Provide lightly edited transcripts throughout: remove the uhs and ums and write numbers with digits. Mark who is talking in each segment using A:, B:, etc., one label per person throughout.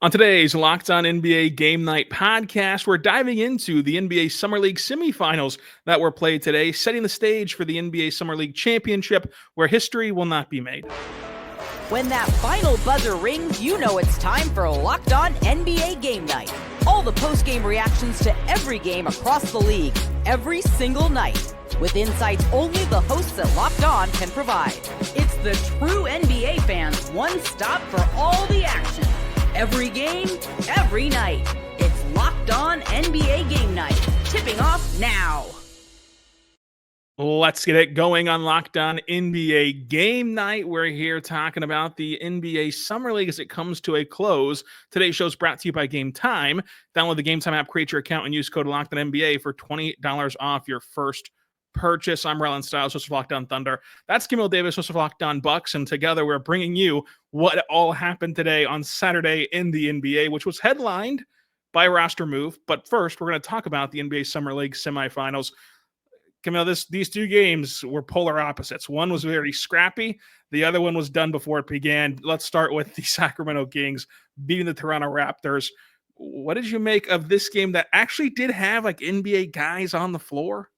A: On today's Locked On NBA Game Night podcast, we're diving into the NBA Summer League semifinals that were played today, setting the stage for the NBA Summer League Championship, where history will not be made.
B: When that final buzzer rings, you know it's time for Locked On NBA Game Night. All the post-game reactions to every game across the league, every single night, with insights only the hosts at Locked On can provide. It's the true NBA fans' one stop for all the action. Every game, every night. It's Locked On NBA Game Night. Tipping off now.
A: Let's get it going on Locked On NBA Game Night. We're here talking about the NBA Summer League as it comes to a close. Today's show is brought to you by Game Time. Download the Game Time app, create your account, and use code LOCKEDONNBA for $20 off your first purchase. I'm Rylan, Stiles, host of Locked On Thunder. That's Camille Davis, host of Locked On Bucks. And together we're bringing you what all happened today on Saturday in the NBA, which was headlined by a roster move. But first, we're going to talk about the NBA Summer League semifinals. Camille, these two games were polar opposites. One was very scrappy. The other one was done before it began. Let's start with the Sacramento Kings beating the Toronto Raptors. What did you make of this game that actually did have like NBA guys on the floor?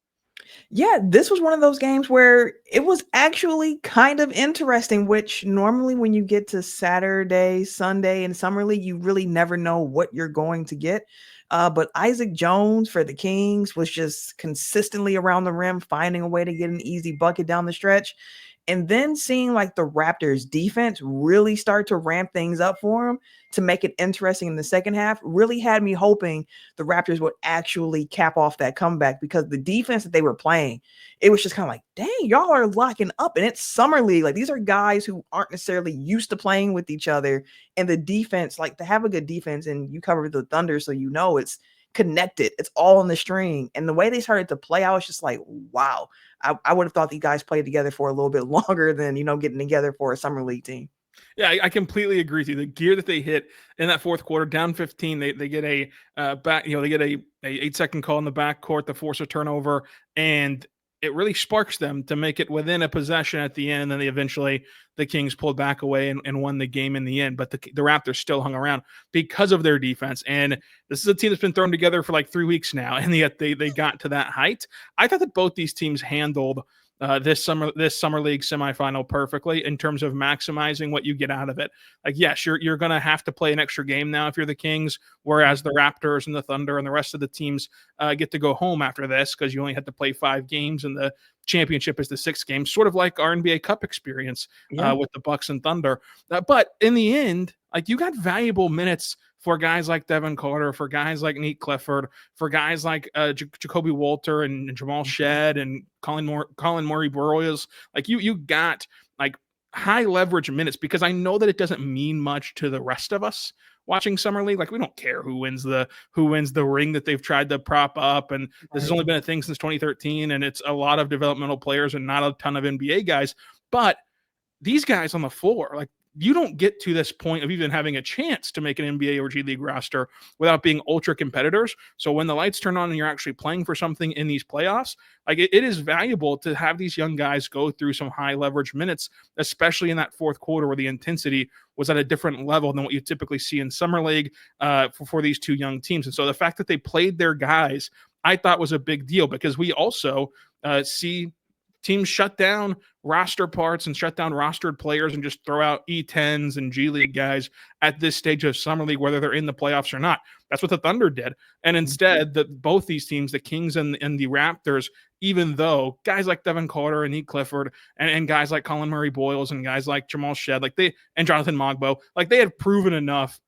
C: Yeah, this was one of those games where it was actually kind of interesting, which normally when you get to Saturday, Sunday, and Summer League, you really never know what you're going to get. But Isaac Jones for the Kings was just consistently around the rim, finding a way to get an easy bucket down the stretch. And then seeing like the Raptors defense really start to ramp things up for him to make it interesting in the second half really had me hoping the Raptors would actually cap off that comeback, because the defense that they were playing, it was just kind of like, dang, y'all are locking up and it's Summer League. Like, these are guys who aren't necessarily used to playing with each other, and the defense, like, to have a good defense, and you cover the Thunder, so you know it's connected. It's all on the string. And the way they started to play, I was just like, wow. I would have thought these guys played together for a little bit longer than, getting together for a Summer League team.
A: Yeah, I completely agree with you. The gear that they hit in that fourth quarter, down 15, they get a back, they get a 8-second call in the backcourt to force a turnover, and it really sparks them to make it within a possession at the end. And then the Kings pulled back away and won the game in the end. But the Raptors still hung around because of their defense. And this is a team that's been thrown together for like 3 weeks now, and yet they got to that height. I thought that both these teams handled this summer league semifinal perfectly in terms of maximizing what you get out of it. Like, yes, you're going to have to play an extra game now if you're the Kings, whereas the Raptors and the Thunder and the rest of the teams get to go home after this because you only had to play 5 games and the championship is the 6th game, sort of like our NBA Cup experience with the Bucks and Thunder. But in the end, like, you got valuable minutes for guys like Devin Carter, for guys like Nate Clifford, for guys like Jacoby Walter and Jamal Shedd and Colin Murray Broyles. Like, you got like high leverage minutes, because I know that it doesn't mean much to the rest of us watching Summer League. Like, we don't care who wins the ring that they've tried to prop up, and this has only been a thing since 2013, and it's a lot of developmental players and not a ton of NBA guys. But these guys on the floor, like, you don't get to this point of even having a chance to make an NBA or G League roster without being ultra competitors. So when the lights turn on and you're actually playing for something in these playoffs, like, it is valuable to have these young guys go through some high leverage minutes, especially in that fourth quarter where the intensity was at a different level than what you typically see in Summer League for these two young teams. And so the fact that they played their guys, I thought was a big deal, because we also see teams shut down roster parts and shut down rostered players and just throw out E10s and G League guys at this stage of Summer League, whether they're in the playoffs or not. That's what the Thunder did. And instead, both these teams, the Kings and the Raptors, even though guys like Devin Carter and Nate Clifford and guys like Colin Murray Boyles and guys like Jamal Shedd, and Jonathan Mogbo, like, they had proven enough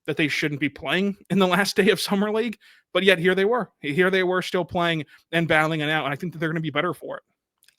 A: that they shouldn't be playing in the last day of Summer League. But yet here they were still playing and battling it out. And I think that they're going to be better for it.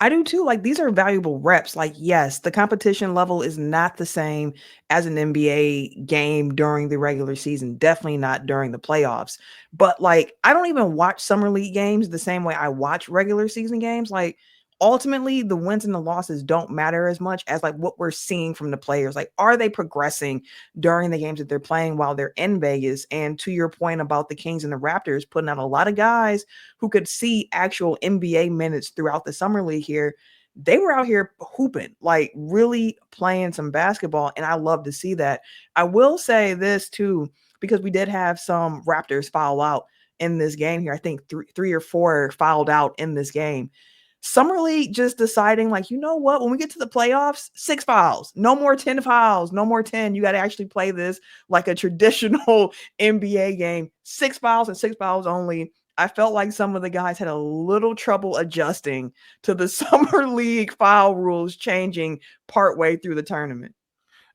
C: I do too. Like, these are valuable reps. Like, yes, the competition level is not the same as an NBA game during the regular season. Definitely not during the playoffs. But, like, I don't even watch Summer League games the same way I watch regular season games. Like, ultimately, the wins and the losses don't matter as much as like what we're seeing from the players. Like, are they progressing during the games that they're playing while they're in Vegas? And to your point about the Kings and the Raptors putting out a lot of guys who could see actual NBA minutes throughout the Summer League here, they were out here hooping, like really playing some basketball. And I love to see that. I will say this too, because we did have some Raptors foul out in this game here. I think three or four fouled out in this game. Summer League just deciding, like, you know what, when we get to the playoffs, 6 fouls, no more 10 fouls, no more 10. You got to actually play this like a traditional NBA game. 6 fouls and 6 fouls only. I felt like some of the guys had a little trouble adjusting to the Summer League foul rules changing partway through the tournament.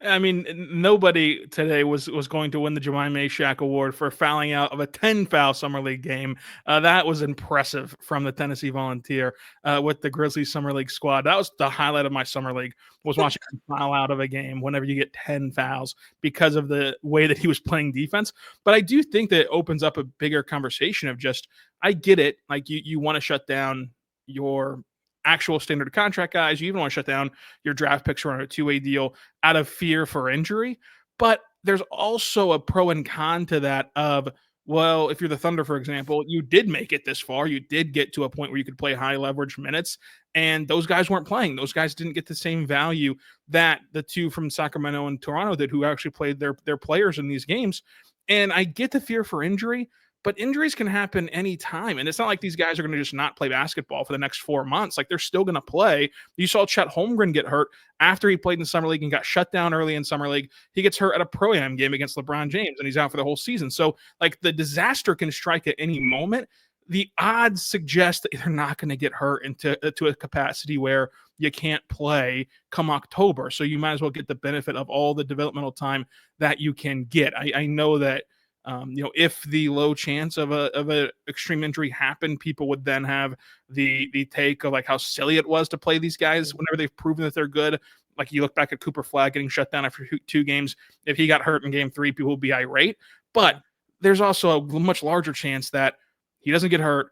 A: I mean, nobody today was going to win the Jemima Meshack Award for fouling out of a 10-foul Summer League game. That was impressive from the Tennessee Volunteer with the Grizzlies Summer League squad. That was the highlight of my Summer League, was watching him foul out of a game whenever you get 10 fouls because of the way that he was playing defense. But I do think that it opens up a bigger conversation of just, I get it. Like, you want to shut down your actual standard contract guys. You even want to shut down your draft picks who are on a two-way deal out of fear for injury. But there's also a pro and con to that of, well, if you're the Thunder, for example, you did make it this far. You did get to a point where you could play high leverage minutes, and those guys weren't playing. Those guys didn't get the same value that the two from Sacramento and Toronto did, who actually played their players in these games. And I get the fear for injury, but injuries can happen anytime. And it's not like these guys are going to just not play basketball for the next 4 months. Like, they're still going to play. You saw Chet Holmgren get hurt after he played in Summer League and got shut down early in Summer League. He gets hurt at a Pro-Am game against LeBron James, and he's out for the whole season. So, like, the disaster can strike at any moment. The odds suggest that they're not going to get hurt to a capacity where you can't play come October. So you might as well get the benefit of all the developmental time that you can get. I know that if the low chance of a extreme injury happened, people would then have the take of like how silly it was to play these guys whenever they've proven that they're good. Like, you look back at Cooper Flag getting shut down after 2 games. If he got hurt in game 3, people would be irate. But there's also a much larger chance that he doesn't get hurt,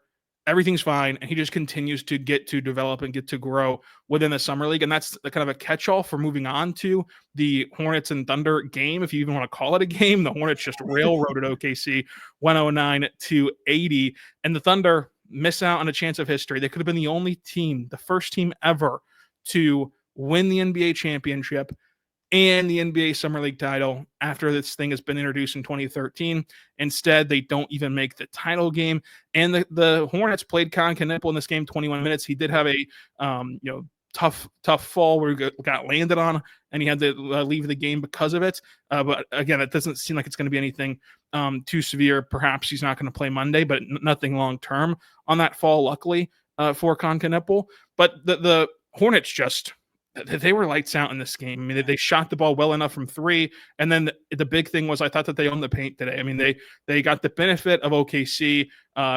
A: everything's fine, and he just continues to get to develop and get to grow within the Summer League. And that's kind of a catch-all for moving on to the Hornets and Thunder game, if you even want to call it a game. The Hornets just railroaded OKC 109-80, and the Thunder miss out on a chance of history. They could have been the only team, the first team ever to win the NBA championship and the NBA Summer League title after this thing has been introduced in 2013. Instead, they don't even make the title game. And the Hornets played Colin Kanippel in this game 21 minutes. He did have a tough fall where he got landed on, and he had to leave the game because of it. But again, it doesn't seem like it's going to be anything too severe. Perhaps he's not going to play Monday, but nothing long term on that fall, luckily, for Colin Kanippel. But the Hornets just, they were lights out in this game. I mean, they shot the ball well enough from 3. And then the big thing was, I thought that they owned the paint today. I mean, they got the benefit of OKC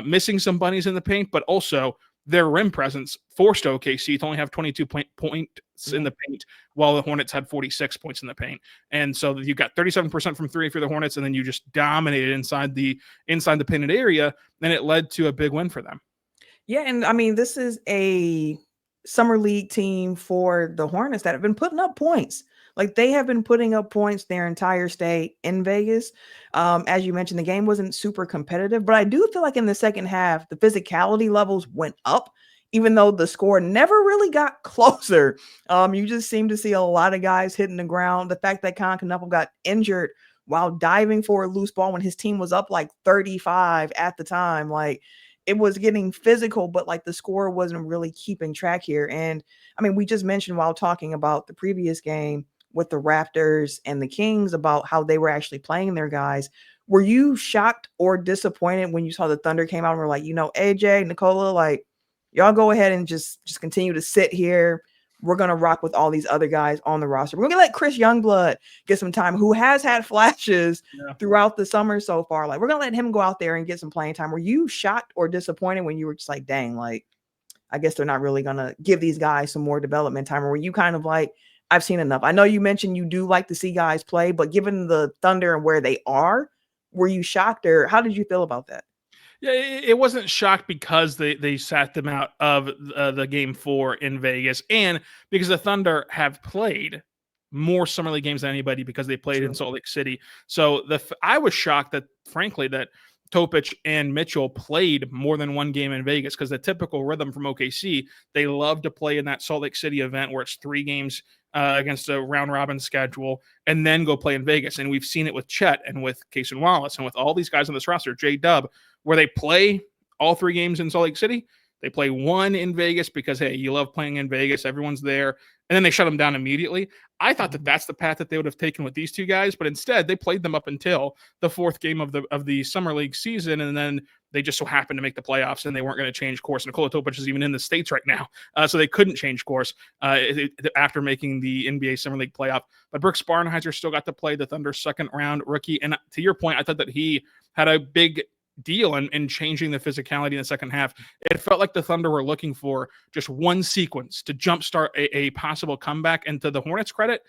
A: missing some bunnies in the paint, but also their rim presence forced OKC to only have 22 points in the paint, while the Hornets had 46 points in the paint. And so you got 37% from 3 for the Hornets, and then you just dominated inside the painted area, and it led to a big win for them.
C: Yeah, and I mean, this is a Summer League team for the Hornets that have been putting up points. Like, they have been putting up points their entire stay in Vegas. As you mentioned, the game wasn't super competitive, but I do feel like in the second half, the physicality levels went up, even though the score never really got closer. You just seem to see a lot of guys hitting the ground. The fact that Colin Kanippel got injured while diving for a loose ball when his team was up like 35 at the time, like, it was getting physical, but like the score wasn't really keeping track here. And I mean, we just mentioned while talking about the previous game with the Raptors and the Kings about how they were actually playing their guys. Were you shocked or disappointed when you saw the Thunder came out and were like, AJ, Nicola, like, y'all go ahead and just continue to sit here. We're going to rock with all these other guys on the roster. We're going to let Chris Youngblood get some time, who has had flashes throughout the summer so far. Like, we're going to let him go out there and get some playing time. Were you shocked or disappointed when you were just like, dang, like, I guess they're not really going to give these guys some more development time? Or were you kind of like, I've seen enough? I know you mentioned you do like to see guys play, but given the Thunder and where they are, were you shocked, or how did you feel about that?
A: Yeah, it wasn't shocked because they sat them out of the game 4 in Vegas, and because the Thunder have played more Summer League games than anybody because they played in Salt Lake City. So I was shocked that, frankly, that Topic and Mitchell played more than one game in Vegas, because the typical rhythm from OKC, they love to play in that Salt Lake City event where it's 3 games against a round robin schedule and then go play in Vegas. And we've seen it with Chet and with Cason Wallace and with all these guys on this roster, J-Dub, where they play all 3 games in Salt Lake City. They play 1 in Vegas because, hey, you love playing in Vegas. Everyone's there. And then they shut them down immediately. I thought that that's the path that they would have taken with these 2 guys, but instead they played them up until the 4th game of the summer league season, and then they just so happened to make the playoffs, and they weren't going to change course. Nikola Topic is even in the States right now, so they couldn't change course after making the NBA Summer League playoff. But Brooks Barnhizer still got to play the Thunder second-round rookie, and to your point, I thought that he had a big deal in changing the physicality in the second half. It felt like the Thunder were looking for just one sequence to jumpstart a possible comeback. And to the Hornets' credit,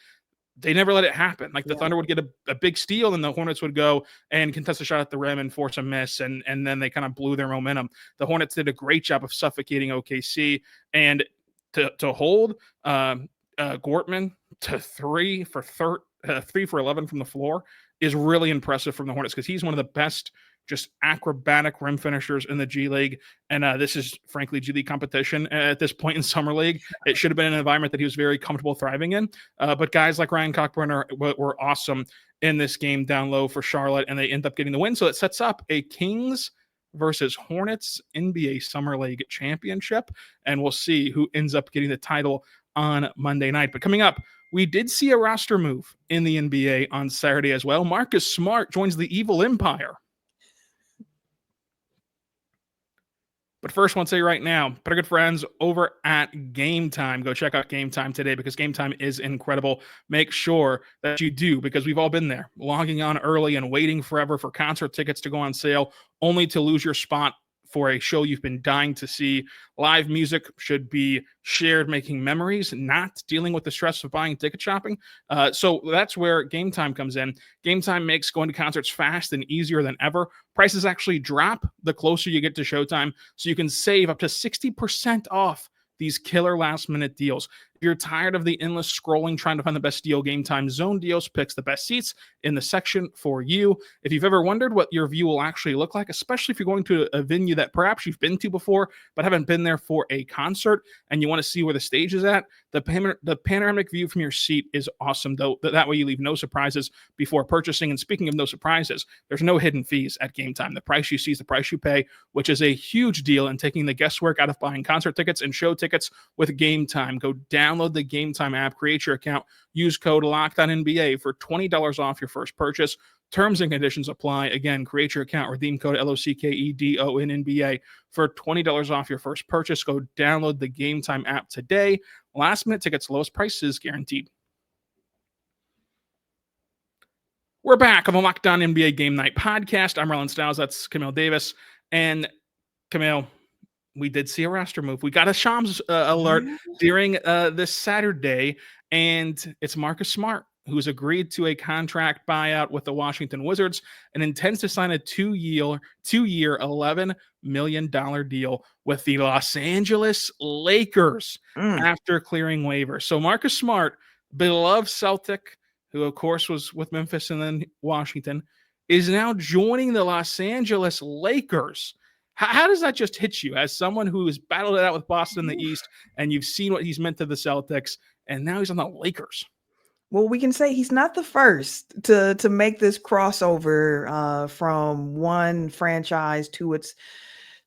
A: they never let it happen. Like the Thunder would get a big steal, and the Hornets would go and contest a shot at the rim and force a miss, and then they kind of blew their momentum. The Hornets did a great job of suffocating OKC, and to hold Gortman to 3 for 11 from the floor is really impressive from the Hornets, because he's one of the best just acrobatic rim finishers in the G League. And this is frankly G League competition at this point in Summer League. It should have been an environment that he was very comfortable thriving in. But guys like Ryan Cockburn were awesome in this game down low for Charlotte, and they end up getting the win. So it sets up a Kings versus Hornets NBA Summer League championship. And we'll see who ends up getting the title on Monday night. But coming up, we did see a roster move in the NBA on Saturday as well. Marcus Smart joins the Evil Empire. But first, I want to say right now, our good friends over at Game Time. Go check out Game Time today, because Game Time is incredible. Make sure that you do, because we've all been there, logging on early and waiting forever for concert tickets to go on sale, only to lose your spot for a show you've been dying to see. Live music should be shared, making memories, not dealing with the stress of buying ticket shopping. So that's where Game Time comes in. Game Time makes going to concerts fast and easier than ever. Prices actually drop the closer you get to showtime, so you can save up to 60% off these killer last-minute deals. If you're tired of the endless scrolling trying to find the best deal, Game Time Zone Deals picks the best seats in the section for you. If you've ever wondered what your view will actually look like, especially if you're going to a venue that perhaps you've been to before but haven't been there for a concert, and you want to see where the stage is at, the panoramic view from your seat is awesome, though. That way you leave no surprises before purchasing. And speaking of no surprises, there's no hidden fees at Game Time. The price you see is the price you pay, which is a huge deal in taking the guesswork out of buying concert tickets and show tickets with Game Time. Go download the Game Time app, create your account, use code LOCKEDONNBA for $20 off your first purchase. Terms and conditions apply. Again, create your account, redeem code LOCKEDONNBA for $20 off your first purchase. Go download the Game Time app today. Last minute tickets, lowest prices guaranteed. We're back on the Locked On NBA Game Night podcast. I'm Rylan Stiles. That's Camille Davis. And Camille, we did see a roster move. We got a Shams alert during this Saturday, and it's Marcus Smart, who's agreed to a contract buyout with the Washington Wizards and intends to sign a two-year, $11 million deal with the Los Angeles Lakers after clearing waivers. So Marcus Smart, beloved Celtic, who of course was with Memphis and then Washington, is now joining the Los Angeles Lakers. How does that just hit you as someone who has battled it out with Boston in the East, and you've seen what he's meant to the Celtics, and now he's on the Lakers?
C: Well, we can say he's not the first to make this crossover from one franchise to its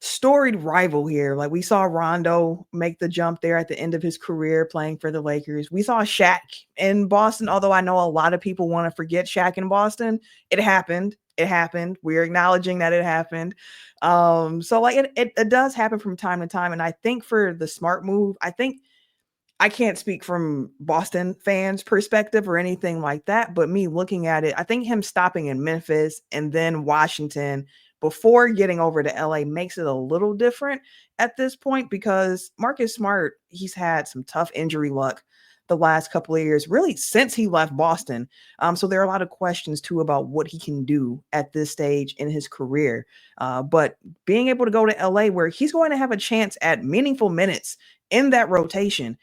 C: storied rival here. Like, we saw Rondo make the jump there at the end of his career playing for the Lakers. We saw Shaq in Boston, although I know a lot of people want to forget Shaq in Boston. It happened. It happened. We're acknowledging that it happened. So like it does happen from time to time. And I think for the Smart move, I can't speak from Boston fans' perspective or anything like that, but me looking at it, I think him stopping in Memphis and then Washington before getting over to LA makes it a little different at this point, because Marcus Smart, he's had some tough injury luck the last couple of years, really since he left Boston. So there are a lot of questions too about what he can do at this stage in his career. But being able to go to LA where he's going to have a chance at meaningful minutes in that rotation,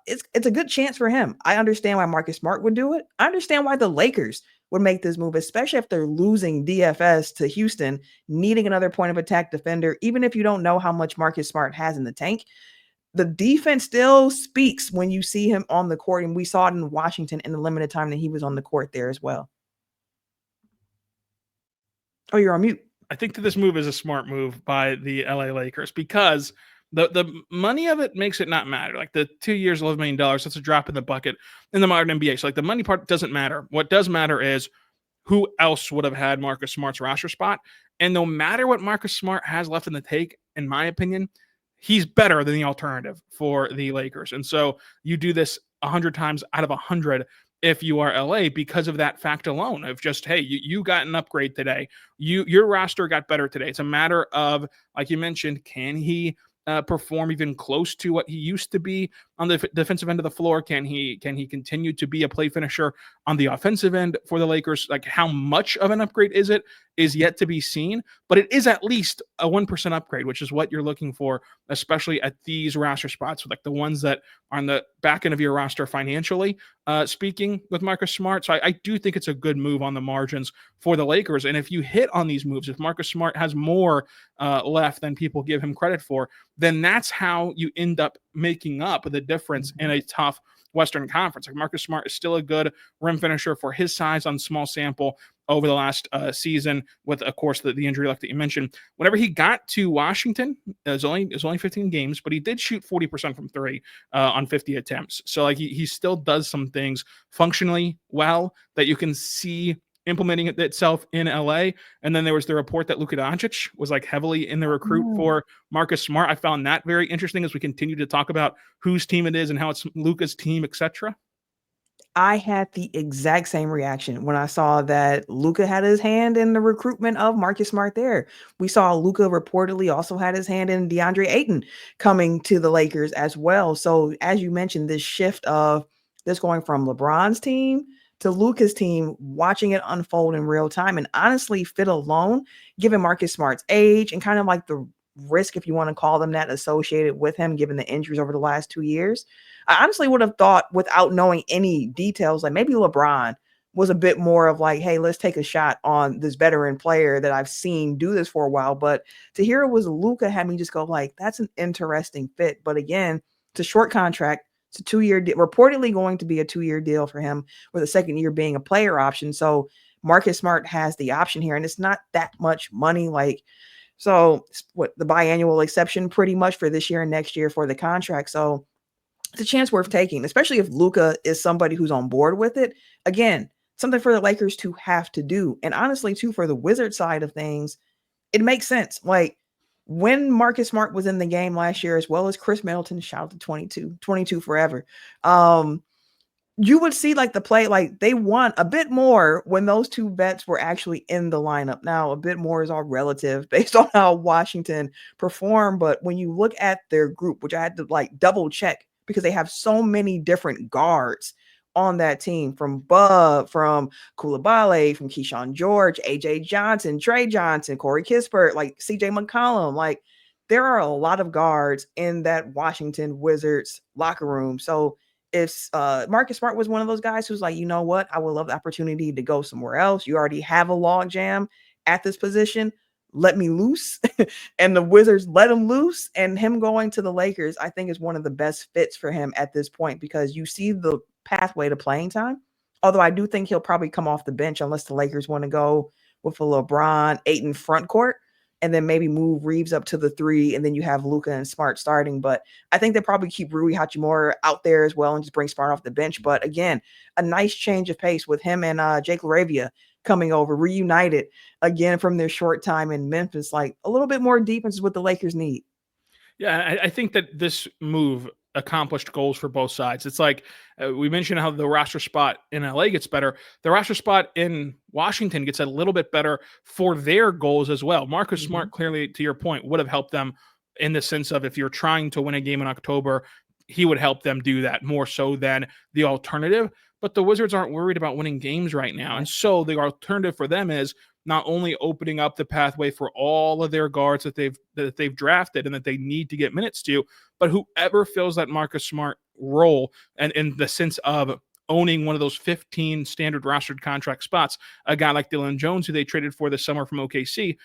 C: it's a good chance for him. I understand why Marcus Smart would do it. I understand why the Lakers would make this move, especially if they're losing DFS to Houston, needing another point of attack defender, even if you don't know how much Marcus Smart has in the tank. The defense still speaks when you see him on the court, and we saw it in Washington in the limited time that he was on the court there as well. Oh, you're on mute.
A: I think that this move is a smart move by the LA Lakers because the money of it makes it not matter. Like the 2 years, $11 million, that's a drop in the bucket in the modern NBA. So like the money part doesn't matter. What does matter is who else would have had Marcus Smart's roster spot. And no matter what Marcus Smart has left in the tank, in my opinion, he's better than the alternative for the Lakers. And so you do this 100 times out of 100 if you are LA because of that fact alone of just, hey, you got an upgrade today. Your roster got better today. It's a matter of, like you mentioned, can he perform even close to what he used to be on the defensive end of the floor? Can he continue to be a play finisher on the offensive end for the Lakers? Like how much of an upgrade is it is yet to be seen, but it is at least a 1% upgrade, which is what you're looking for, especially at these roster spots, like the ones that are on the back end of your roster financially speaking with Marcus Smart. So I do think it's a good move on the margins for the Lakers. And if you hit on these moves, if Marcus Smart has more left than people give him credit for, then that's how you end up making up the difference in a tough Western Conference. Like Marcus Smart is still a good rim finisher for his size on small sample over the last season with, of course, the injury luck that you mentioned. Whenever he got to Washington, it was only 15 games, but he did shoot 40% from three on 50 attempts. So like he still does some things functionally well that you can see implementing itself in LA. And then there was the report that Luka Doncic was like heavily in the recruit for Marcus Smart. I found that very interesting as we continue to talk about whose team it is and how it's Luka's team, etc.
C: I had the exact same reaction when I saw that Luka had his hand in the recruitment of Marcus Smart there. We saw Luka reportedly also had his hand in DeAndre Ayton coming to the Lakers as well. So as you mentioned, this shift of this going from LeBron's team to Luka's team, watching it unfold in real time, and honestly fit alone, given Marcus Smart's age and kind of like the risk, if you want to call them that, associated with him, given the injuries over the last 2 years. I honestly would have thought, without knowing any details, like maybe LeBron was a bit more of like, hey, let's take a shot on this veteran player that I've seen do this for a while. But to hear it was Luka had me just go like, that's an interesting fit. But again, it's a short contract. It's a 2-year deal, reportedly going to be a 2-year deal for him, with the second year being a player option. So Marcus Smart has the option here, and it's not that much money. Like, so what, the biannual exception pretty much for this year and next year for the contract. So it's a chance worth taking, especially if Luka is somebody who's on board with it. Again, something for the Lakers to have to do. And honestly, too, for the Wizard side of things, it makes sense. Like when Marcus Smart was in the game last year, as well as Chris Middleton, shout out to 22 forever. You would see like the play, like they won a bit more when those two vets were actually in the lineup. Now, a bit more is all relative based on how Washington performed. But when you look at their group, which I had to like double check because they have so many different guards on that team, from Bub, from Coulibaly, from Keyshawn George, AJ Johnson, Trey Johnson, Corey Kispert, like CJ McCollum. Like there are a lot of guards in that Washington Wizards locker room. So if Marcus Smart was one of those guys who's like, you know what, I would love the opportunity to go somewhere else. You already have a log jam at this position. Let me loose. And the Wizards let him loose. And him going to the Lakers, I think, is one of the best fits for him at this point, because you see the pathway to playing time. Although I do think he'll probably come off the bench unless the Lakers want to go with a LeBron Ayton front court, and then maybe move Reeves up to the 3, and then you have Luka and Smart starting. But I think they probably keep Rui Hachimura out there as well and just bring Smart off the bench. But again, a nice change of pace with him and Jake LaRavia coming over, reunited again from their short time in Memphis. Like a little bit more defense is what the Lakers need.
A: Yeah, I think that this move accomplished goals for both sides. It's like we mentioned how the roster spot in LA gets better. The roster spot in Washington gets a little bit better for their goals as well. Marcus Smart, clearly, to your point, would have helped them in the sense of if you're trying to win a game in October, he would help them do that more so than the alternative. But the Wizards aren't worried about winning games right now. And so the alternative for them is not only opening up the pathway for all of their guards that they've drafted and that they need to get minutes to, but whoever fills that Marcus Smart role, and in the sense of owning one of those 15 standard rostered contract spots, a guy like Dylan Jones, who they traded for this summer from OKC.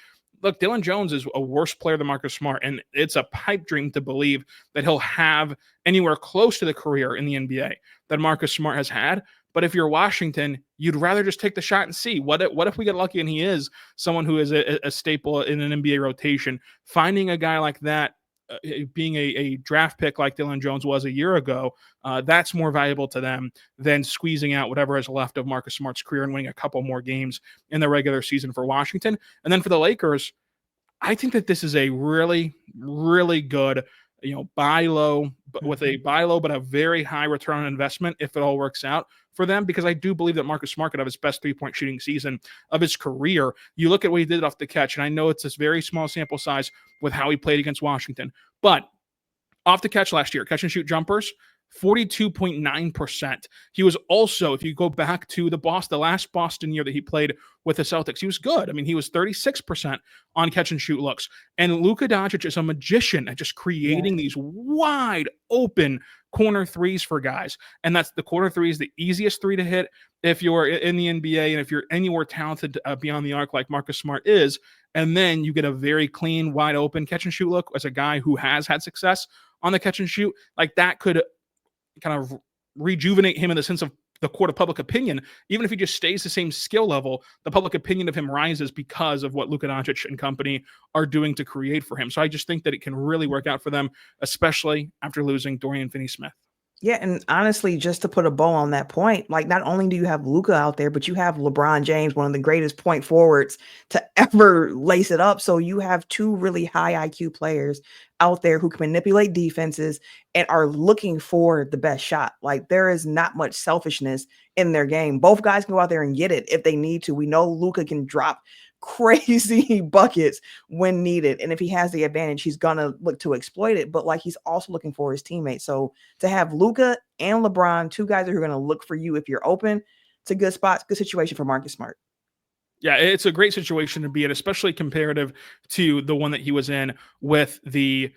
A: Look, Dylan Jones is a worse player than Marcus Smart, and it's a pipe dream to believe that he'll have anywhere close to the career in the NBA that Marcus Smart has had. But if you're Washington, you'd rather just take the shot and see. What if we get lucky and he is someone who is a staple in an NBA rotation? Finding a guy like that, being a draft pick like Dylan Jones was a year ago, that's more valuable to them than squeezing out whatever is left of Marcus Smart's career and winning a couple more games in the regular season for Washington. And then for the Lakers, I think that this is a really, really good, buy low, but with a buy low, but a very high return on investment if it all works out for them, because I do believe that Marcus Smart could have his best three-point shooting season of his career. You look at what he did off the catch, and I know it's this very small sample size with how he played against Washington, but off the catch last year, catch and shoot jumpers, 42.9%. He was also, if you go back to the last Boston year that he played with the Celtics, he was good. I mean, he was 36% on catch and shoot looks. And Luka Doncic is a magician at just creating these wide open corner threes for guys. And that's the corner three is the easiest three to hit if you're in the NBA and if you're anywhere talented beyond the arc like Marcus Smart is. And then you get a very clean, wide open catch and shoot look as a guy who has had success on the catch and shoot. Like that could kind of rejuvenate him in the sense of the court of public opinion. Even if he just stays the same skill level, the public opinion of him rises because of what Luka Doncic and company are doing to create for him. So I just think that it can really work out for them, especially after losing Dorian Finney-Smith.
C: Yeah, and honestly, just to put a bow on that point, like not only do you have Luka out there, but you have LeBron James, one of the greatest point forwards to ever lace it up. So you have two really high IQ players out there who can manipulate defenses and are looking for the best shot. Like there is not much selfishness in their game. Both guys can go out there and get it if they need to. We know Luka can drop crazy buckets when needed, and if he has the advantage, he's gonna look to exploit it. But like he's also looking for his teammates. So to have Luka and LeBron, two guys who are gonna look for you if you're open, it's a good spot, good situation for Marcus Smart.
A: Yeah, it's a great situation to be in, especially comparative to the one that he was in with the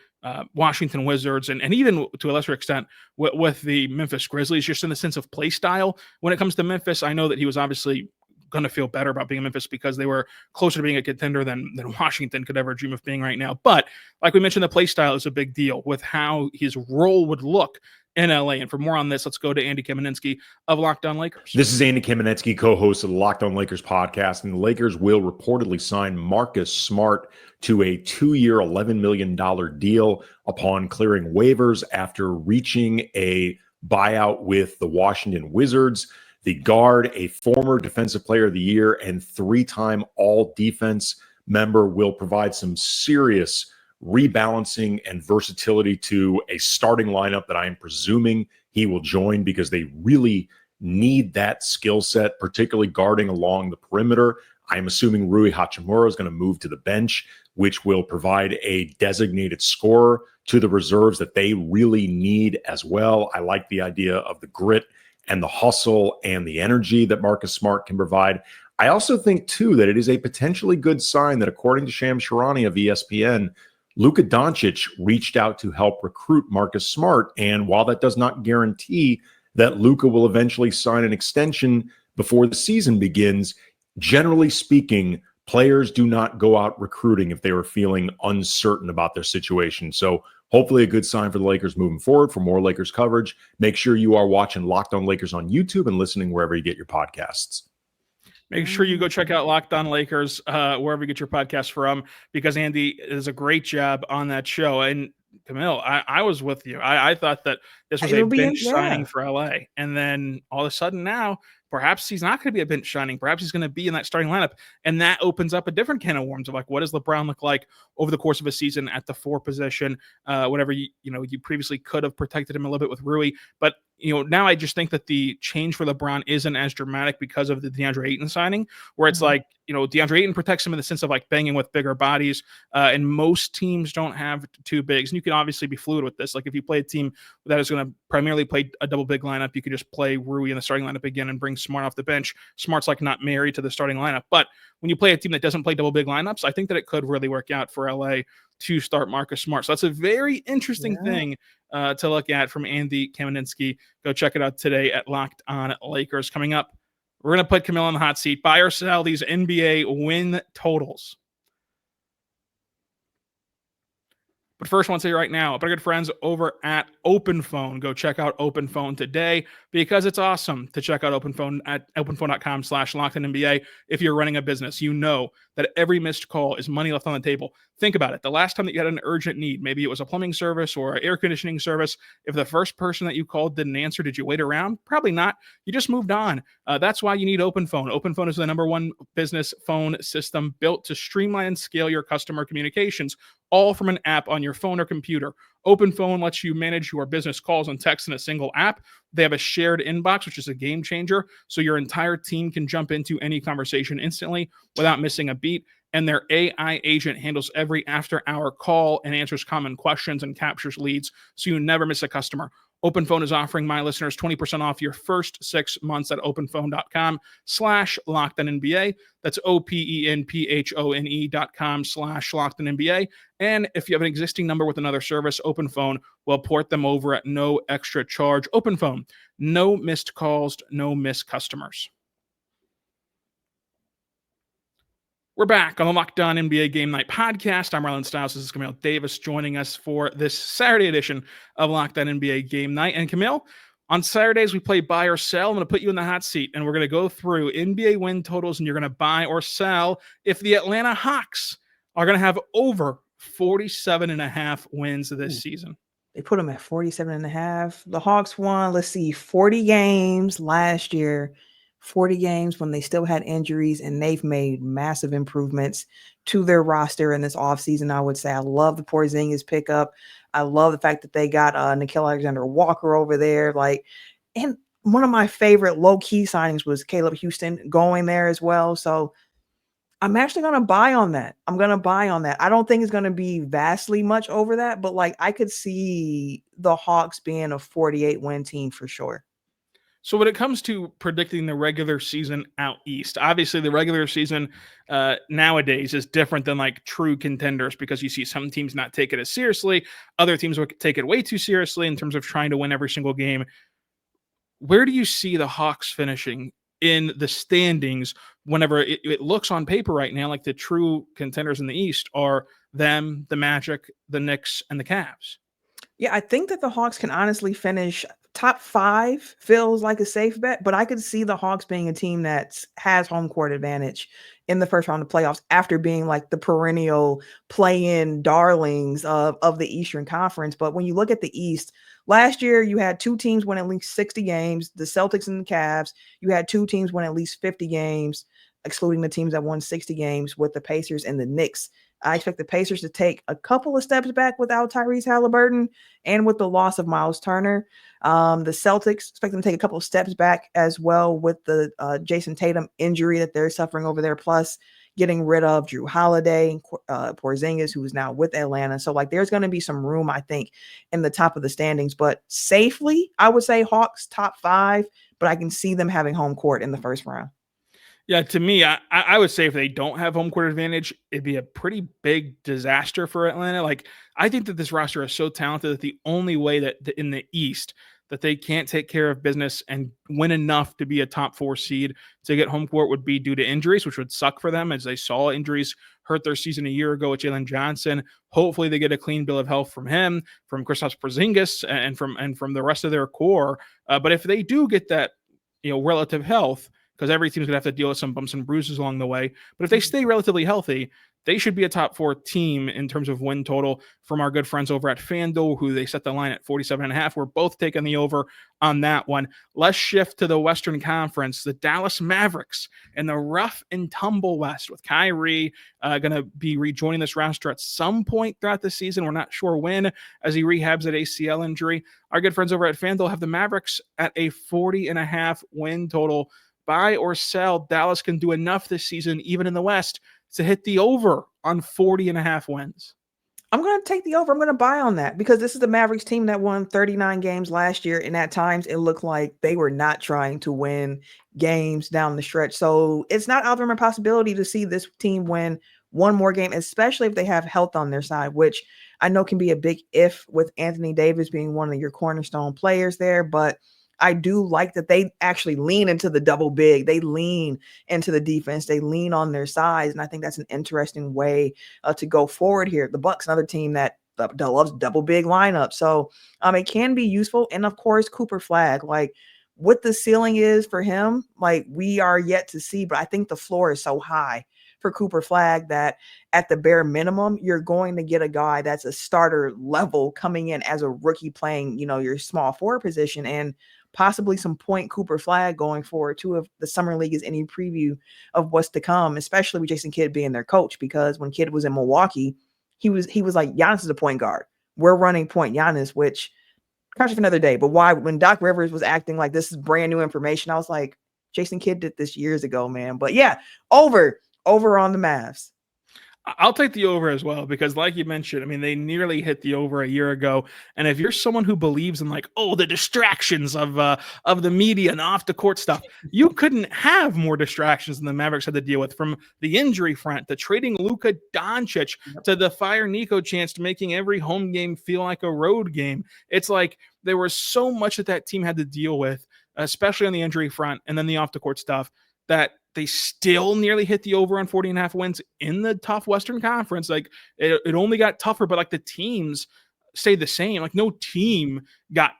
A: Washington Wizards and even to a lesser extent with the Memphis Grizzlies, just in the sense of play style. When it comes to Memphis, I know that he was obviously going to feel better about being in Memphis because they were closer to being a contender than Washington could ever dream of being right now. But like we mentioned, the play style is a big deal with how his role would look in LA. And for more on this, let's go to Andy Kamenetsky of Locked On Lakers.
D: This is Andy Kamenetsky, co-host of the Locked On Lakers podcast, and the Lakers will reportedly sign Marcus Smart to a 2-year, $11 million deal upon clearing waivers after reaching a buyout with the Washington Wizards. The guard, a former Defensive Player of the Year and 3-time All-Defense member, will provide some serious rebalancing and versatility to a starting lineup that I am presuming he will join because they really need that skill set, particularly guarding along the perimeter. I'm assuming Rui Hachimura is going to move to the bench, which will provide a designated scorer to the reserves that they really need as well. I like the idea of the grit and the hustle and the energy that Marcus Smart can provide. I also think, too, that it is a potentially good sign that, according to Shams Charania of ESPN, Luka Doncic reached out to help recruit Marcus Smart. And while that does not guarantee that Luka will eventually sign an extension before the season begins, generally speaking, players do not go out recruiting if they are feeling uncertain about their situation. So hopefully a good sign for the Lakers moving forward. For more Lakers coverage, make sure you are watching Locked On Lakers on YouTube and listening wherever you get your podcasts.
A: Make sure you go check out Locked On Lakers, wherever you get your podcast from, because Andy does a great job on that show. And Camille, I was with you. I thought that this was a bench signing for LA. And then all of a sudden now, perhaps he's not going to be a bench signing. Perhaps he's going to be in that starting lineup. And that opens up a different can of worms of like, what does LeBron look like over the course of a season at the 4 position? Whatever, you previously could have protected him a little bit with Rui. But, now I just think that the change for LeBron isn't as dramatic because of the DeAndre Ayton signing, where it's like, DeAndre Ayton protects him in the sense of like banging with bigger bodies. And most teams don't have 2 bigs. And you can obviously be fluid with this. Like if you play a team that is going to primarily play a double big lineup, you could just play Rui in the starting lineup again and bring Smart off the bench. Smart's like not married to the starting lineup. But when you play a team that doesn't play double big lineups, I think that it could really work out for LA to start Marcus Smart. So that's a very interesting thing to look at from Andy Kamenetsky. Go check it out today at Locked On Lakers. Coming up, we're going to put Camille on the hot seat. Buy or sell these NBA win totals. But first, I want to say right now, our good friends over at OpenPhone. Go check out OpenPhone today because it's awesome to check out OpenPhone at openphone.com/LockedOnNBA. If you're running a business, you know that every missed call is money left on the table. Think about it. The last time that you had an urgent need, maybe it was a plumbing service or an air conditioning service. If the first person that you called didn't answer, did you wait around? Probably not. You just moved on. That's why you need OpenPhone. OpenPhone is the #1 business phone system built to streamline and scale your customer communications, all from an app on your phone or computer. OpenPhone lets you manage your business calls and texts in a single app. They have a shared inbox, which is a game changer, so your entire team can jump into any conversation instantly without missing a beat. And their AI agent handles every after-hour call and answers common questions and captures leads, so you never miss a customer. OpenPhone is offering my listeners 20% off your first 6 months at openphone.com/LockedOnNBA. That's OPENPHONE.com/LockedOnNBA. And if you have an existing number with another service, OpenPhone will port them over at no extra charge. OpenPhone, no missed calls, no missed customers. We're back on the Locked On NBA Game Night podcast. I'm Rylan Stiles. This is Camille Davis joining us for this Saturday edition of Locked On NBA Game Night. And Camille, on Saturdays, we play buy or sell. I'm going to put you in the hot seat, and we're going to go through NBA win totals, and you're going to buy or sell if the Atlanta Hawks are going to have over 47.5 wins this season.
C: They put them at 47.5. The Hawks won, 40 games last year. 40 games when they still had injuries, and they've made massive improvements to their roster in this offseason. I would say I love the Porzingis pickup. I love the fact that they got Nickeil Alexander-Walker over there. And one of my favorite low-key signings was Caleb Houston going there as well. So I'm actually going to buy on that. I don't think it's going to be vastly much over that, but I could see the Hawks being a 48-win team for sure.
A: So when it comes to predicting the regular season out east, obviously the regular season nowadays is different than true contenders because you see some teams not take it as seriously. Other teams would take it way too seriously in terms of trying to win every single game. Where do you see the Hawks finishing in the standings whenever it looks on paper right now like the true contenders in the East are them, the Magic, the Knicks, and the Cavs?
C: Yeah, I think that the Hawks can honestly finish top 5 feels like a safe bet, but I could see the Hawks being a team that has home court advantage in the first round of playoffs after being the perennial play-in darlings of the Eastern Conference. But when you look at the East, last year you had 2 teams win at least 60 games, the Celtics and the Cavs. You had 2 teams win at least 50 games, excluding the teams that won 60 games with the Pacers and the Knicks. I expect the Pacers to take a couple of steps back without Tyrese Halliburton and with the loss of Miles Turner. The Celtics expect them to take a couple of steps back as well with the Jason Tatum injury that they're suffering over there, plus getting rid of Drew Holiday, Porzingis, who is now with Atlanta. So there's going to be some room, I think, in the top of the standings. But safely, I would say Hawks top 5, but I can see them having home court in the first round.
A: Yeah, to me, I would say if they don't have home court advantage, it'd be a pretty big disaster for Atlanta. I think that this roster is so talented that the only way that in the East that they can't take care of business and win enough to be a top 4 seed to get home court would be due to injuries, which would suck for them as they saw injuries hurt their season a year ago with Jalen Johnson. Hopefully they get a clean bill of health from him, from Kristaps Porzingis, and from the rest of their core. But if they do get that, relative health, because every team's going to have to deal with some bumps and bruises along the way. But if they stay relatively healthy, they should be a top 4 team in terms of win total from our good friends over at FanDuel, who they set the line at 47.5. We're both taking the over on that one. Let's shift to the Western Conference, the Dallas Mavericks and the rough and tumble West with Kyrie going to be rejoining this roster at some point throughout the season. We're not sure when as he rehabs that ACL injury. Our good friends over at FanDuel have the Mavericks at a 40.5 win total. Buy or sell, Dallas can do enough this season, even in the West, to hit the over on 40.5 wins.
C: I'm going to take the over. I'm going to buy on that because this is the Mavericks team that won 39 games last year. And at times it looked like they were not trying to win games down the stretch. So it's not out of a possibility to see this team win one more game, especially if they have health on their side, which I know can be a big if with Anthony Davis being one of your cornerstone players there. But I do like that they actually lean into the double big. They lean into the defense. They lean on their size. And I think that's an interesting way to go forward here. The Bucks, another team that loves double big lineup. So it can be useful. And of course, Cooper Flag, like what the ceiling is for him, like we are yet to see, but I think the floor is so high for Cooper Flag that at the bare minimum, you're going to get a guy that's a starter level coming in as a rookie playing, your small forward position, and possibly some point Cooper Flag going forward too, if the summer league is any preview of what's to come, especially with Jason Kidd being their coach, because when Kidd was in Milwaukee, he was like, Giannis is a point guard. We're running point Giannis, which kind of another day. But why, when Doc Rivers was acting like this is brand new information, I was like, Jason Kidd did this years ago, man. But yeah, over on the Mavs.
A: I'll take the over as well, because like you mentioned, I mean, they nearly hit the over a year ago. And if you're someone who believes in like, oh, the distractions of the media and off the court stuff, you couldn't have more distractions than the Mavericks had to deal with, from the injury front to trading Luka Doncic to the fire Nico chance to making every home game feel like a road game. It's like there was so much that team had to deal with, especially on the injury front and then the off the court stuff, that they still nearly hit the over on 40.5 wins in the tough Western Conference. Like it only got tougher, but like the teams stayed the same. Like no team got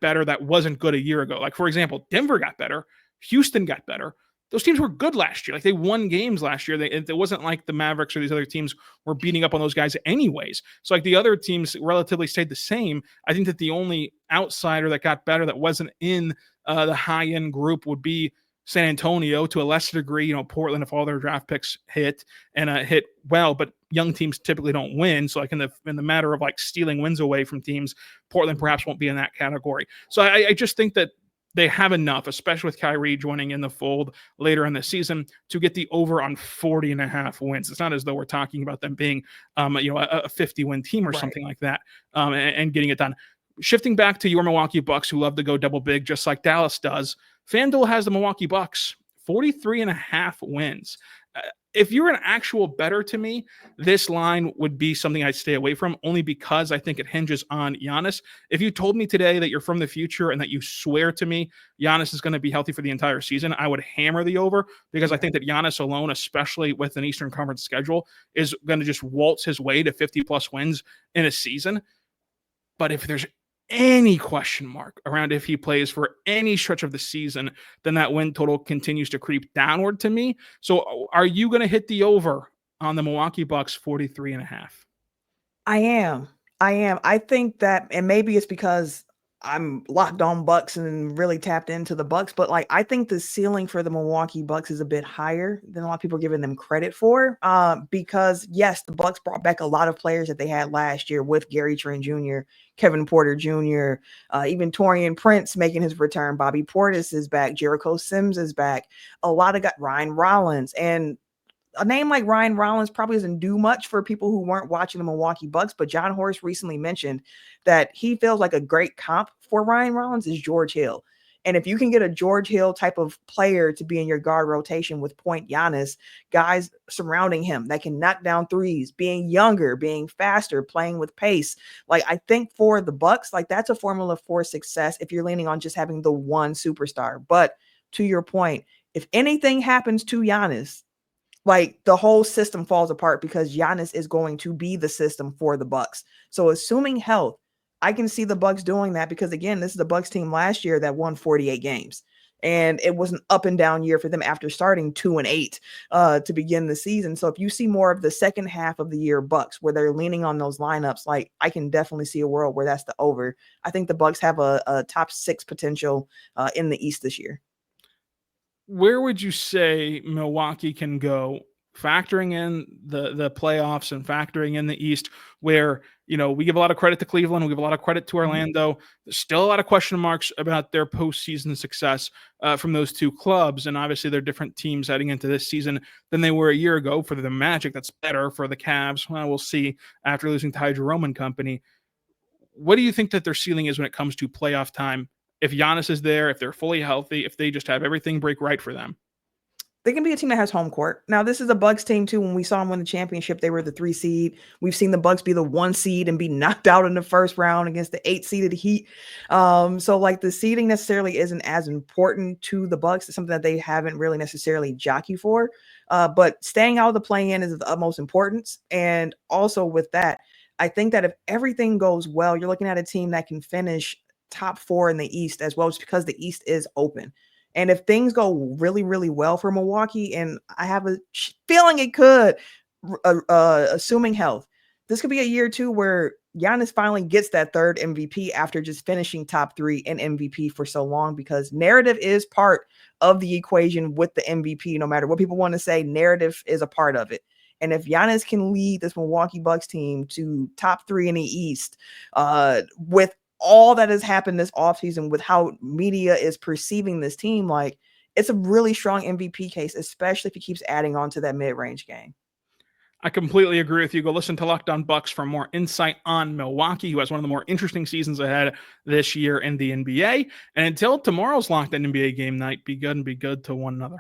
A: better that wasn't good a year ago. Like for example, Denver got better. Houston got better. Those teams were good last year. Like they won games last year. It wasn't like the Mavericks or these other teams were beating up on those guys anyways. So like the other teams relatively stayed the same. I think that the only outsider that got better that wasn't in the high end group would be San Antonio, to a lesser degree, Portland, if all their draft picks hit and hit well, but young teams typically don't win. So like in the matter of like stealing wins away from teams, Portland perhaps won't be in that category. So I just think that they have enough, especially with Kyrie joining in the fold later in the season, to get the over on 40.5 wins. It's not as though we're talking about them being, a 50-win team or something like that, and getting it done. Shifting back to your Milwaukee Bucks, who love to go double big, just like Dallas does. FanDuel has the Milwaukee Bucks 43.5 wins. If you're an actual bettor to me, this line would be something I'd stay away from, only because I think it hinges on Giannis. If you told me today that you're from the future and that you swear to me Giannis is going to be healthy for the entire season, I would hammer the over, because I think that Giannis alone, especially with an Eastern Conference schedule, is going to just waltz his way to 50-plus wins in a season. But if there's any question mark around if he plays for any stretch of the season, then that win total continues to creep downward to me. So are you going to hit the over on the Milwaukee Bucks 43.5?
C: I am. I think that, and maybe it's because I'm locked on Bucks and really tapped into the Bucks, but like I think the ceiling for the Milwaukee Bucks is a bit higher than a lot of people are giving them credit for. Because yes, the Bucks brought back a lot of players that they had last year with Gary Trent Jr., Kevin Porter Jr., even Taurean Prince making his return. Bobby Portis is back. Jericho Sims is back. A lot of Ryan Rollins, and a name like Ryan Rollins probably doesn't do much for people who weren't watching the Milwaukee Bucks, but John Horst recently mentioned that he feels like a great comp for Ryan Rollins is George Hill. And if you can get a George Hill type of player to be in your guard rotation with point Giannis, guys surrounding him that can knock down threes, being younger, being faster, playing with pace. Like I think for the Bucks, like that's a formula for success if you're leaning on just having the one superstar. But to your point, if anything happens to Giannis, like the whole system falls apart, because Giannis is going to be the system for the Bucks. So assuming health, I can see the Bucks doing that, because again, this is the Bucks team last year that won 48 games. And it was an up and down year for them after starting 2-8 to begin the season. So if you see more of the second half of the year Bucks where they're leaning on those lineups, like I can definitely see a world where that's the over. I think the Bucks have a top 6 potential in the East this year.
A: Where would you say Milwaukee can go, factoring in the playoffs and factoring in the East, where, we give a lot of credit to Cleveland, we give a lot of credit to Orlando. There's still a lot of question marks about their postseason success from those two clubs. And obviously they're different teams heading into this season than they were a year ago. For the Magic, that's better. For the Cavs, well, we'll see after losing Ty Jerome and company. What do you think that their ceiling is when it comes to playoff time? If Giannis is there, if they're fully healthy, if they just have everything break right for them?
C: they can be a team that has home court. Now, this is a Bucks team too. When we saw them win the championship, they were the 3 seed. We've seen the Bucks be the 1 seed and be knocked out in the first round against the 8 seeded Heat. So like the seeding necessarily isn't as important to the Bucks. It's something that they haven't really necessarily jockeyed for. But staying out of the play-in is of the utmost importance. And also with that, I think that if everything goes well, you're looking at a team that can finish top 4 in the East as well, just because the East is open. And if things go really, really well for Milwaukee, and I have a feeling it could, assuming health, this could be a year too where Giannis finally gets that 3rd MVP after just finishing top 3 in MVP for so long, because narrative is part of the equation with the MVP. No matter what people want to say, narrative is a part of it. And if Giannis can lead this Milwaukee Bucks team to top 3 in the East, with all that has happened this offseason, with how media is perceiving this team, like, it's a really strong MVP case, especially if he keeps adding on to that mid-range game.
A: I completely agree with you. Go listen to Locked On Bucks for more insight on Milwaukee, who has one of the more interesting seasons ahead this year in the NBA. And until tomorrow's Locked On NBA game night, be good and be good to one another.